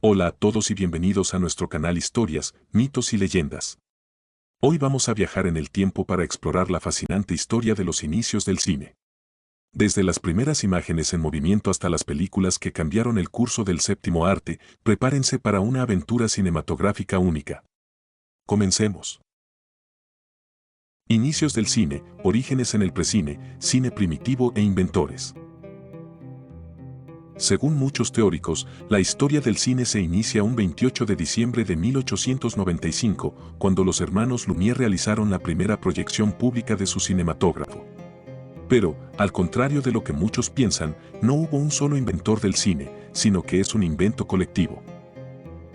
Hola a todos y bienvenidos a nuestro canal Historias, Mitos y Leyendas. Hoy vamos a viajar en el tiempo para explorar la fascinante historia de los inicios del cine. Desde las primeras imágenes en movimiento hasta las películas que cambiaron el curso del séptimo arte, prepárense para una aventura cinematográfica única. Comencemos. Inicios del cine, orígenes en el precine, cine primitivo e inventores. Según muchos teóricos, la historia del cine se inicia un 28 de diciembre de 1895, cuando los hermanos Lumière realizaron la primera proyección pública de su cinematógrafo. Pero, al contrario de lo que muchos piensan, no hubo un solo inventor del cine, sino que es un invento colectivo.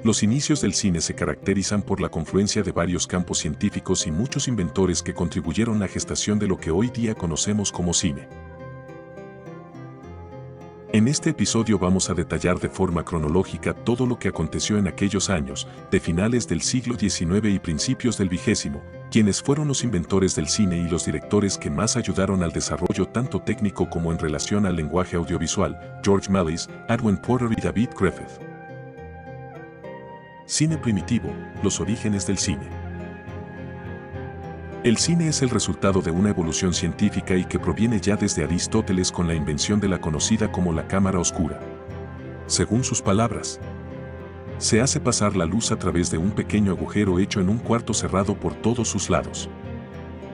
Los inicios del cine se caracterizan por la confluencia de varios campos científicos y muchos inventores que contribuyeron a la gestación de lo que hoy día conocemos como cine. En este episodio vamos a detallar de forma cronológica todo lo que aconteció en aquellos años, de finales del siglo XIX y principios del XX, quienes fueron los inventores del cine y los directores que más ayudaron al desarrollo tanto técnico como en relación al lenguaje audiovisual: George Méliès, Edwin Porter y David Griffith. Cine primitivo, los orígenes del cine. El cine es el resultado de una evolución científica y que proviene ya desde Aristóteles con la invención de la conocida como la cámara oscura. Según sus palabras, se hace pasar la luz a través de un pequeño agujero hecho en un cuarto cerrado por todos sus lados.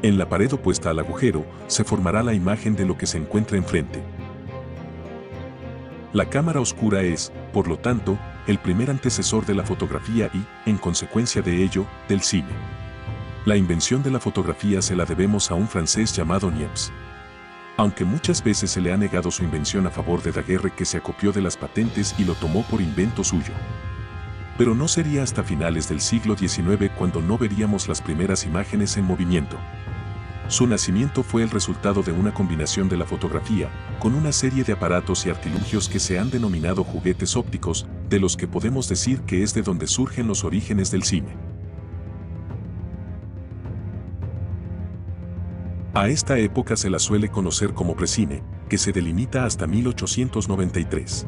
En la pared opuesta al agujero se formará la imagen de lo que se encuentra enfrente. La cámara oscura es, por lo tanto, el primer antecesor de la fotografía y, en consecuencia de ello, del cine. La invención de la fotografía se la debemos a un francés llamado Niepce. Aunque muchas veces se le ha negado su invención a favor de Daguerre, que se acopió de las patentes y lo tomó por invento suyo. Pero no sería hasta finales del siglo XIX cuando no veríamos las primeras imágenes en movimiento. Su nacimiento fue el resultado de una combinación de la fotografía, con una serie de aparatos y artilugios que se han denominado juguetes ópticos, de los que podemos decir que es de donde surgen los orígenes del cine. A esta época se la suele conocer como precine, que se delimita hasta 1893.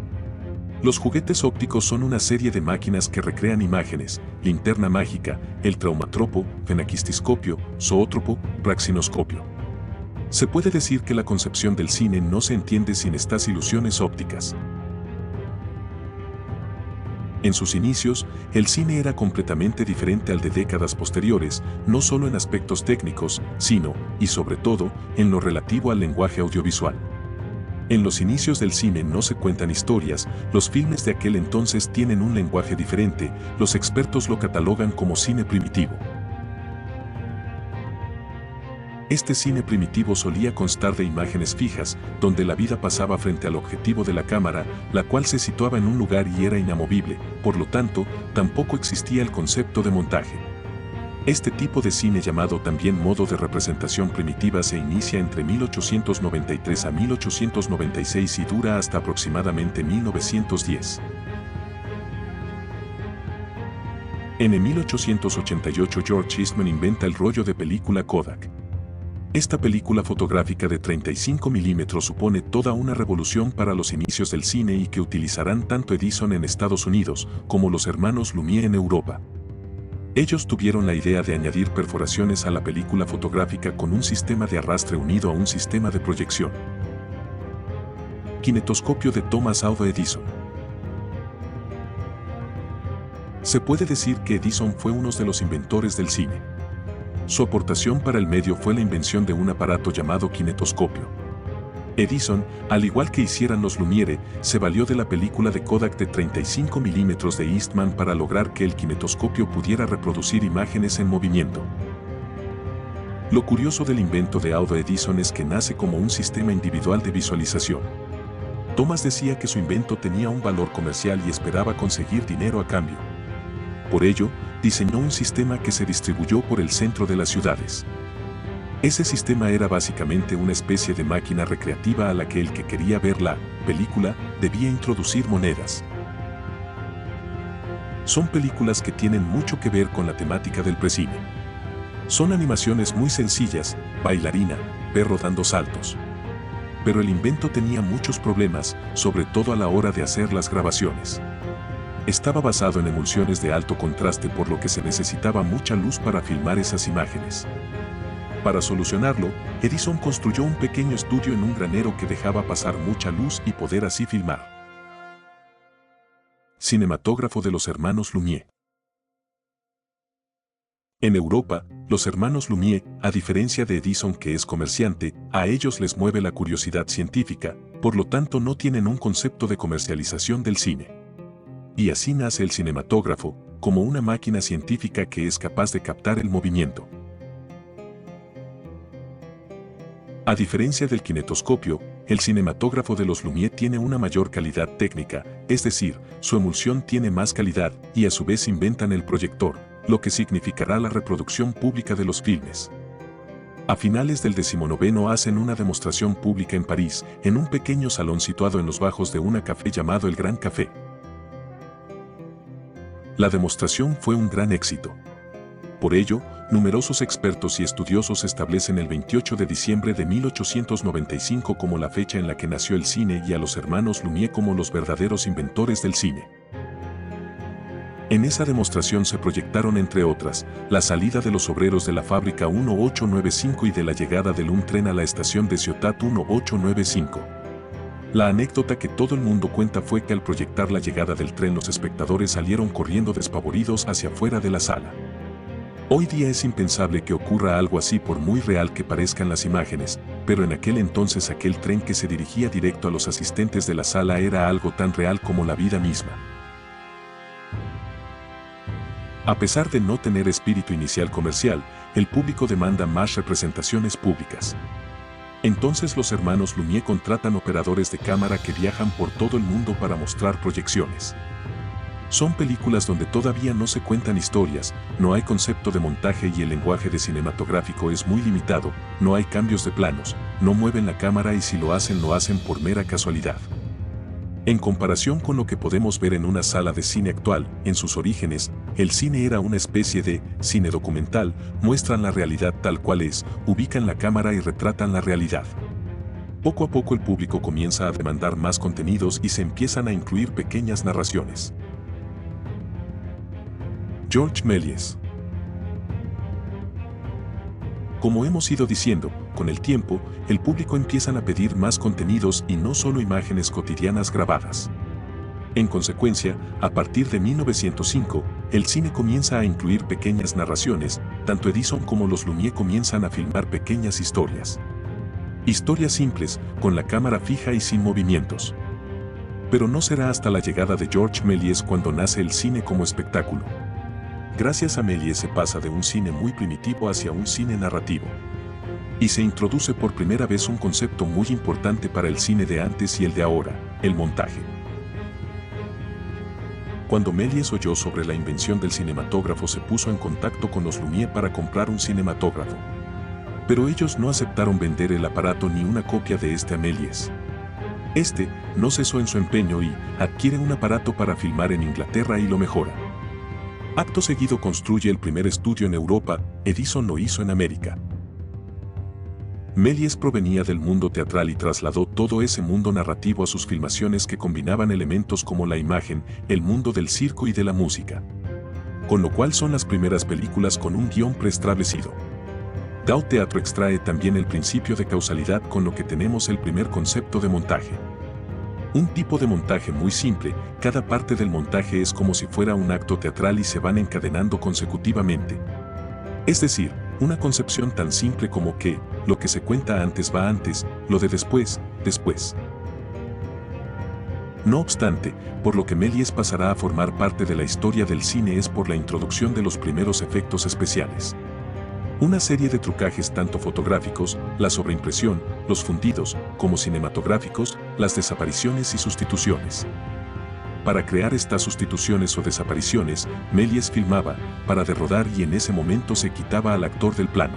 Los juguetes ópticos son una serie de máquinas que recrean imágenes: linterna mágica, el traumatropo, fenaquistiscopio, zoótropo, praxinoscopio. Se puede decir que la concepción del cine no se entiende sin estas ilusiones ópticas. En sus inicios, el cine era completamente diferente al de décadas posteriores, no solo en aspectos técnicos, sino, y sobre todo, en lo relativo al lenguaje audiovisual. En los inicios del cine no se cuentan historias, los filmes de aquel entonces tienen un lenguaje diferente, los expertos lo catalogan como cine primitivo. Este cine primitivo solía constar de imágenes fijas, donde la vida pasaba frente al objetivo de la cámara, la cual se situaba en un lugar y era inamovible, por lo tanto, tampoco existía el concepto de montaje. Este tipo de cine, llamado también modo de representación primitiva, se inicia entre 1893 a 1896 y dura hasta aproximadamente 1910. En 1888 George Eastman inventa el rollo de película Kodak. Esta película fotográfica de 35 milímetros supone toda una revolución para los inicios del cine y que utilizarán tanto Edison en Estados Unidos como los hermanos Lumière en Europa. Ellos tuvieron la idea de añadir perforaciones a la película fotográfica con un sistema de arrastre unido a un sistema de proyección. Kinetoscopio de Thomas Alva Edison. Se puede decir que Edison fue uno de los inventores del cine. Su aportación para el medio fue la invención de un aparato llamado kinetoscopio. Edison, al igual que hicieran los Lumière, se valió de la película de Kodak de 35 milímetros de Eastman para lograr que el kinetoscopio pudiera reproducir imágenes en movimiento. Lo curioso del invento de Alva Edison es que nace como un sistema individual de visualización. Thomas decía que su invento tenía un valor comercial y esperaba conseguir dinero a cambio. Por ello, diseñó un sistema que se distribuyó por el centro de las ciudades. Ese sistema era básicamente una especie de máquina recreativa a la que el que quería ver la película debía introducir monedas. Son películas que tienen mucho que ver con la temática del precine. Son animaciones muy sencillas: bailarina, perro dando saltos. Pero el invento tenía muchos problemas, sobre todo a la hora de hacer las grabaciones. Estaba basado en emulsiones de alto contraste, por lo que se necesitaba mucha luz para filmar esas imágenes. Para solucionarlo, Edison construyó un pequeño estudio en un granero que dejaba pasar mucha luz y poder así filmar. Cinematógrafo de los hermanos Lumière. En Europa, los hermanos Lumière, a diferencia de Edison, que es comerciante, a ellos les mueve la curiosidad científica, por lo tanto no tienen un concepto de comercialización del cine. Y así nace el cinematógrafo, como una máquina científica que es capaz de captar el movimiento. A diferencia del kinetoscopio, el cinematógrafo de los Lumière tiene una mayor calidad técnica, es decir, su emulsión tiene más calidad, y a su vez inventan el proyector, lo que significará la reproducción pública de los filmes. A finales del 19 hacen una demostración pública en París, en un pequeño salón situado en los bajos de un café llamado el Gran Café. La demostración fue un gran éxito. Por ello, numerosos expertos y estudiosos establecen el 28 de diciembre de 1895 como la fecha en la que nació el cine y a los hermanos Lumière como los verdaderos inventores del cine. En esa demostración se proyectaron, entre otras, la salida de los obreros de la fábrica 1895 y de la llegada de un tren a la estación de Ciutat 1895. La anécdota que todo el mundo cuenta fue que al proyectar la llegada del tren los espectadores salieron corriendo despavoridos hacia afuera de la sala. Hoy día es impensable que ocurra algo así por muy real que parezcan las imágenes, pero en aquel entonces aquel tren que se dirigía directo a los asistentes de la sala era algo tan real como la vida misma. A pesar de no tener espíritu inicial comercial, el público demanda más representaciones públicas. Entonces los hermanos Lumière contratan operadores de cámara que viajan por todo el mundo para mostrar proyecciones. Son películas donde todavía no se cuentan historias, no hay concepto de montaje y el lenguaje de cinematográfico es muy limitado, no hay cambios de planos, no mueven la cámara y si lo hacen por mera casualidad. En comparación con lo que podemos ver en una sala de cine actual, en sus orígenes, el cine era una especie de cine documental, muestran la realidad tal cual es, ubican la cámara y retratan la realidad. Poco a poco el público comienza a demandar más contenidos y se empiezan a incluir pequeñas narraciones. Georges Méliès. Como hemos ido diciendo, con el tiempo, el público empiezan a pedir más contenidos y no solo imágenes cotidianas grabadas. En consecuencia, a partir de 1905, el cine comienza a incluir pequeñas narraciones, tanto Edison como los Lumière comienzan a filmar pequeñas historias. Historias simples, con la cámara fija y sin movimientos. Pero no será hasta la llegada de Georges Méliès cuando nace el cine como espectáculo. Gracias a Méliès se pasa de un cine muy primitivo hacia un cine narrativo. Y se introduce por primera vez un concepto muy importante para el cine de antes y el de ahora, el montaje. Cuando Méliès oyó sobre la invención del cinematógrafo se puso en contacto con los Lumière para comprar un cinematógrafo. Pero ellos no aceptaron vender el aparato ni una copia de este a Méliès. Este no cesó en su empeño y adquiere un aparato para filmar en Inglaterra y lo mejora. Acto seguido construye el primer estudio en Europa, Edison lo hizo en América. Méliès provenía del mundo teatral y trasladó todo ese mundo narrativo a sus filmaciones que combinaban elementos como la imagen, el mundo del circo y de la música. Con lo cual son las primeras películas con un guión preestablecido. Dao Teatro extrae también el principio de causalidad con lo que tenemos el primer concepto de montaje. Un tipo de montaje muy simple, cada parte del montaje es como si fuera un acto teatral y se van encadenando consecutivamente. Es decir, una concepción tan simple como que, lo que se cuenta antes va antes, lo de después, después. No obstante, por lo que Méliès pasará a formar parte de la historia del cine es por la introducción de los primeros efectos especiales. Una serie de trucajes tanto fotográficos, la sobreimpresión, los fundidos, como cinematográficos, las desapariciones y sustituciones. Para crear estas sustituciones o desapariciones, Méliès filmaba, para de rodar y en ese momento se quitaba al actor del plano.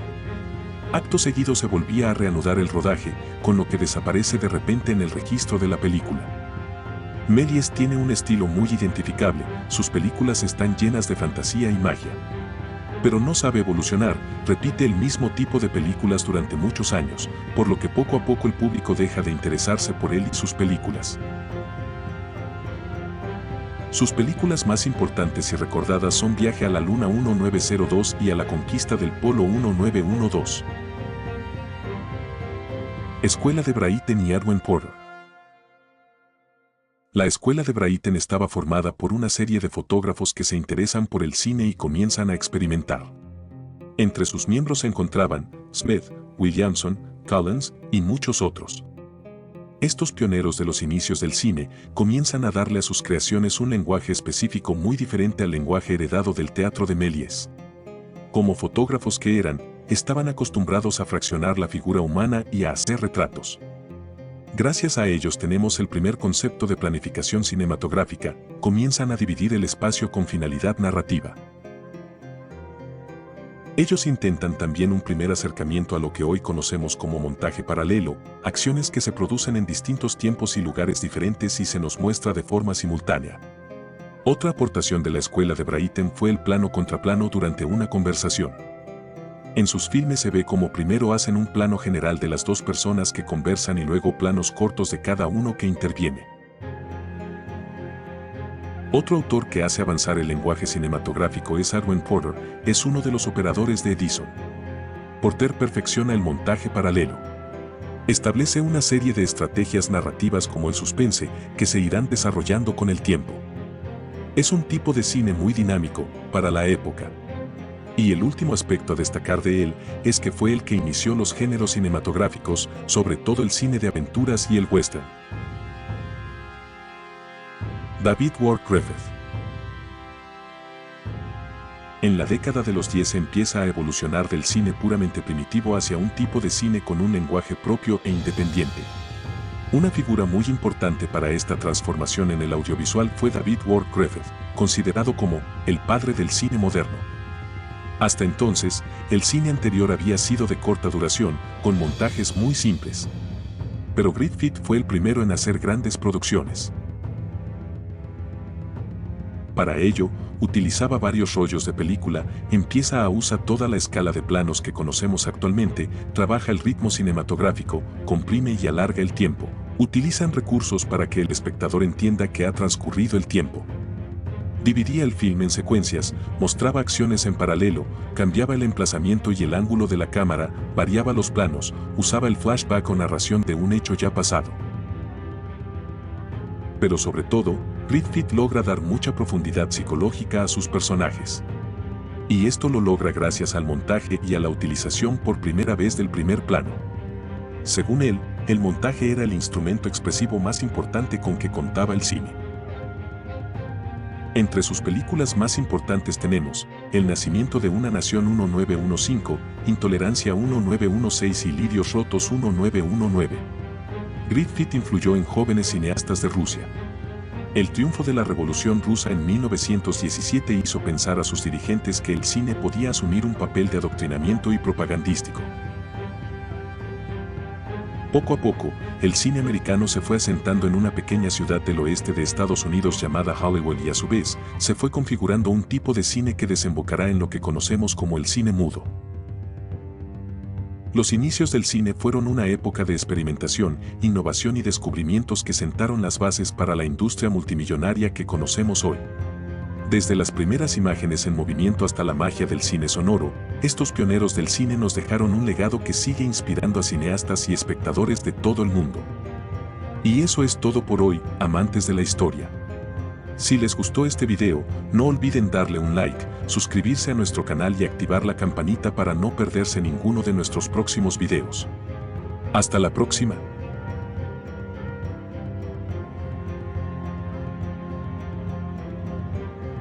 Acto seguido se volvía a reanudar el rodaje, con lo que desaparece de repente en el registro de la película. Méliès tiene un estilo muy identificable, sus películas están llenas de fantasía y magia. Pero no sabe evolucionar, repite el mismo tipo de películas durante muchos años, por lo que poco a poco el público deja de interesarse por él y sus películas. Sus películas más importantes y recordadas son Viaje a la Luna 1902 y A la Conquista del Polo 1912. Escuela de Brighton y Erwin Porter. La Escuela de Brighton estaba formada por una serie de fotógrafos que se interesan por el cine y comienzan a experimentar. Entre sus miembros se encontraban Smith, Williamson, Collins y muchos otros. Estos pioneros de los inicios del cine comienzan a darle a sus creaciones un lenguaje específico muy diferente al lenguaje heredado del teatro de Méliès. Como fotógrafos que eran, estaban acostumbrados a fraccionar la figura humana y a hacer retratos. Gracias a ellos tenemos el primer concepto de planificación cinematográfica, comienzan a dividir el espacio con finalidad narrativa. Ellos intentan también un primer acercamiento a lo que hoy conocemos como montaje paralelo, acciones que se producen en distintos tiempos y lugares diferentes y se nos muestra de forma simultánea. Otra aportación de la escuela de Brighton fue el plano contra plano durante una conversación. En sus filmes se ve como primero hacen un plano general de las dos personas que conversan y luego planos cortos de cada uno que interviene. Otro autor que hace avanzar el lenguaje cinematográfico es Erwin Porter, es uno de los operadores de Edison. Porter perfecciona el montaje paralelo. Establece una serie de estrategias narrativas como el suspense, que se irán desarrollando con el tiempo. Es un tipo de cine muy dinámico, para la época. Y el último aspecto a destacar de él es que fue el que inició los géneros cinematográficos, sobre todo el cine de aventuras y el western. David Ward Griffith. En la década de los 10 empieza a evolucionar del cine puramente primitivo hacia un tipo de cine con un lenguaje propio e independiente. Una figura muy importante para esta transformación en el audiovisual fue David Ward Griffith, considerado como el padre del cine moderno. Hasta entonces, el cine anterior había sido de corta duración, con montajes muy simples. Pero Griffith fue el primero en hacer grandes producciones. Para ello, utilizaba varios rollos de película, empieza a usar toda la escala de planos que conocemos actualmente, trabaja el ritmo cinematográfico, comprime y alarga el tiempo, utilizan recursos para que el espectador entienda que ha transcurrido el tiempo. Dividía el film en secuencias, mostraba acciones en paralelo, cambiaba el emplazamiento y el ángulo de la cámara, variaba los planos, usaba el flashback o narración de un hecho ya pasado. Pero sobre todo, Griffith logra dar mucha profundidad psicológica a sus personajes. Y esto lo logra gracias al montaje y a la utilización por primera vez del primer plano. Según él, el montaje era el instrumento expresivo más importante con que contaba el cine. Entre sus películas más importantes tenemos El nacimiento de una nación 1915, Intolerancia 1916 y Lirios rotos 1919. Griffith influyó en jóvenes cineastas de Rusia. El triunfo de la Revolución Rusa en 1917 hizo pensar a sus dirigentes que el cine podía asumir un papel de adoctrinamiento y propagandístico. Poco a poco, el cine americano se fue asentando en una pequeña ciudad del oeste de Estados Unidos llamada Hollywood y a su vez, se fue configurando un tipo de cine que desembocará en lo que conocemos como el cine mudo. Los inicios del cine fueron una época de experimentación, innovación y descubrimientos que sentaron las bases para la industria multimillonaria que conocemos hoy. Desde las primeras imágenes en movimiento hasta la magia del cine sonoro, estos pioneros del cine nos dejaron un legado que sigue inspirando a cineastas y espectadores de todo el mundo. Y eso es todo por hoy, amantes de la historia. Si les gustó este video, no olviden darle un like, suscribirse a nuestro canal y activar la campanita para no perderse ninguno de nuestros próximos videos. Hasta la próxima.